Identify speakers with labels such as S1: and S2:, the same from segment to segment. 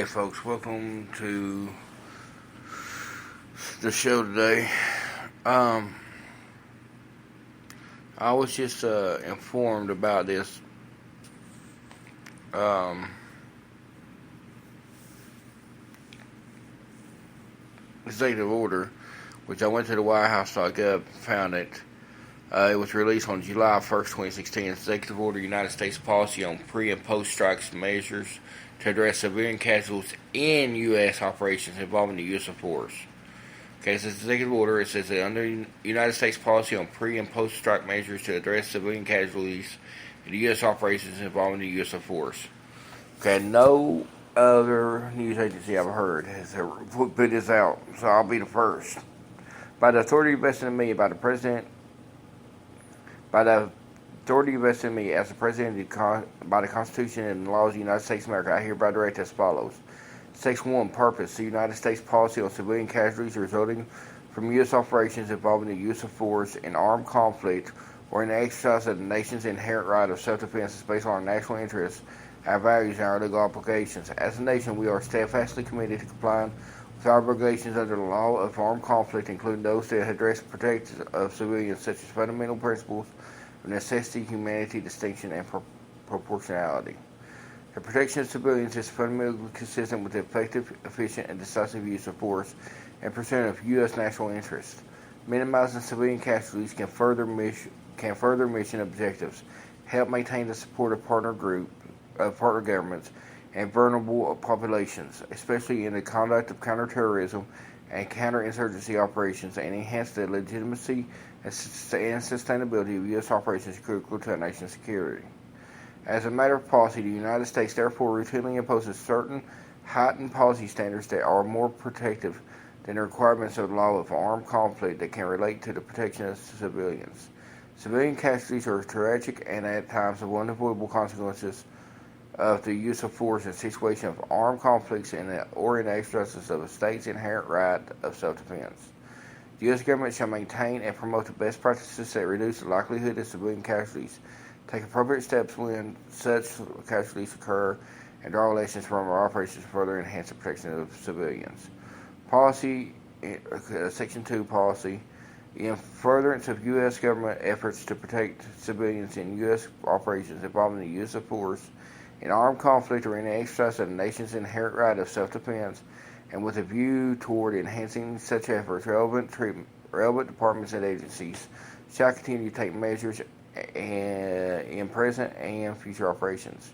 S1: folks, welcome to the show today. I was just informed about this executive order, which I went to the WhiteHouse.gov and found it. It was released on July 1st, 2016. Executive Order, United States Policy on Pre- and Post-Strike Measures to Address Civilian Casualties in U.S. Operations Involving the Use of Force. Okay, so this executive order, it says that under United States Policy on Pre- and Post-Strike Measures to Address Civilian Casualties in the U.S. Operations Involving the Use of Force. Okay, no other news agency I've heard has put this out, so I'll be the first. By the authority vested in me by the President, by the authority vested in me as the President by the Constitution and laws of the United States of America, I hereby direct as follows. Section 1. Purpose. The United States policy on civilian casualties resulting from U.S. operations involving the use of force in armed conflict or in the exercise of the nation's inherent right of self-defense is based on our national interests, our values, and our legal obligations. As a nation, we are steadfastly committed to complying with our obligations under the law of armed conflict, including those that address the protection of civilians, such as fundamental principles of necessity, humanity, distinction, and proportionality. The protection of civilians is fundamentally consistent with the effective, efficient, and decisive use of force in pursuit of U.S. national interests. Minimizing civilian casualties can further mission objectives, help maintain the support of partner governments, and vulnerable populations, especially in the conduct of counterterrorism and counterinsurgency operations, and enhance the legitimacy and sustainability of U.S. operations critical to our nation's security. As a matter of policy, the United States therefore routinely imposes certain heightened policy standards that are more protective than the requirements of the law of armed conflict that can relate to the protection of civilians. Civilian casualties are tragic and at times of unavoidable consequences of the use of force in situations of armed conflicts or in the exercises of a state's inherent right of self-defense. The U.S. government shall maintain and promote the best practices that reduce the likelihood of civilian casualties, take appropriate steps when such casualties occur, and draw lessons from our operations to further enhance the protection of civilians. Policy, Section 2 Policy, in furtherance of U.S. government efforts to protect civilians in U.S. operations involving the use of force in armed conflict or in the exercise of the nation's inherent right of self-defense, and with a view toward enhancing such efforts, relevant departments and agencies shall continue to take measures in present and future operations.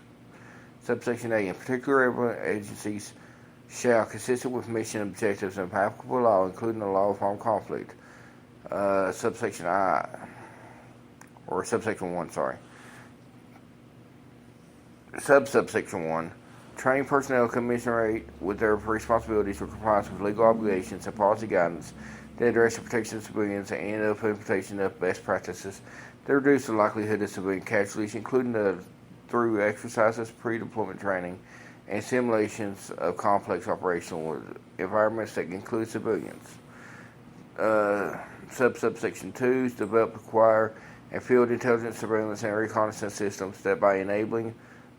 S1: Subsection A. In particular, relevant agencies shall, consistent with mission objectives and applicable law, including the law of armed conflict, subsection 1, Subsection 1. Trained personnel commiserate with their responsibilities for compliance with legal obligations and policy guidance that address the protection of civilians and of implementation of best practices that reduce the likelihood of civilian casualties, including through exercises, pre-deployment training, and simulations of complex operational environments that include civilians. Subsection 2 is develop, acquire, and field intelligence, surveillance, and reconnaissance systems that, by enabling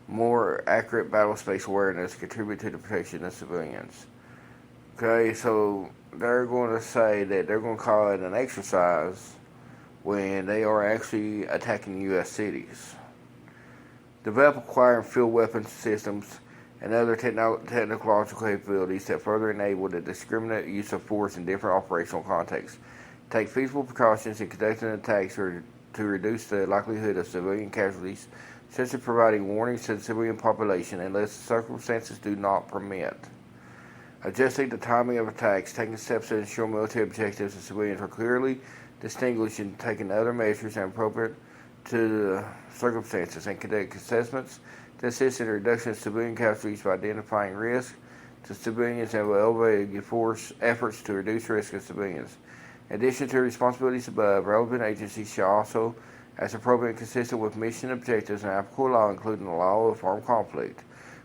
S1: more accurate battle space awareness, contribute to the protection of civilians. Okay, so they're going to say that they're going to call it an exercise when they are actually attacking U.S. cities. Develop, acquire, and field weapons systems and other technological capabilities that further enable the discriminate use of force in different operational contexts. Take feasible precautions in conducting attacks to reduce the likelihood of civilian casualties, such as providing warnings to the civilian population unless the circumstances do not permit. Adjusting the timing of attacks, taking steps to ensure military objectives and civilians are clearly distinguished, and taking other measures appropriate to the circumstances, and conduct assessments to assist in the reduction of civilian casualties by identifying risk to civilians and will elevate force efforts to reduce risk of civilians. In addition to responsibilities above, relevant agencies shall also, as appropriate and consistent with mission objectives and applicable law, including the law of armed conflict,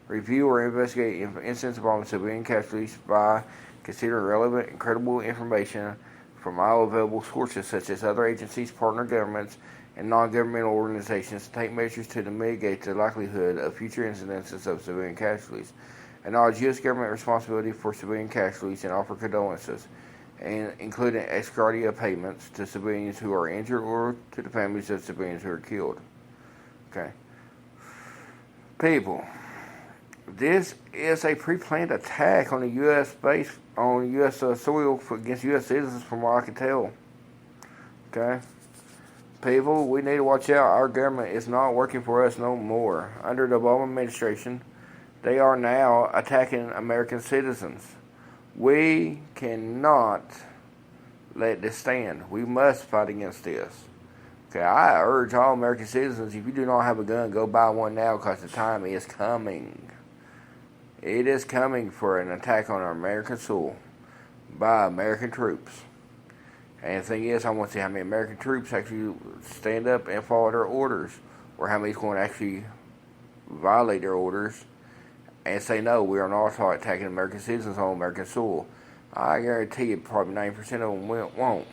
S1: review or investigate incidents involving civilian casualties by considering relevant and credible information from all available sources, such as other agencies, partner governments, and non-governmental organizations, to take measures to mitigate the likelihood of future incidences of civilian casualties. acknowledge U.S. government responsibility for civilian casualties and offer condolences, and including ex gratia payments to civilians who are injured or to the families of civilians who are killed. Okay. People, this is a pre-planned attack on the U.S. base, on U.S. soil against U.S. citizens, from what I can tell. Okay. People, we need to watch out. Our government is not working for us no more. Under the Obama administration, they are now attacking American citizens. We cannot let this stand. We must fight against this. Okay, I urge all American citizens, if you do not have a gun, go buy one now, because the time is coming. It is coming for an attack on our American soil by American troops. And the thing is, I want to see how many American troops actually stand up and follow their orders, or how many's going to actually violate their orders and say, no, we are not attacking American citizens on American soil. I guarantee you probably 90% of them won't.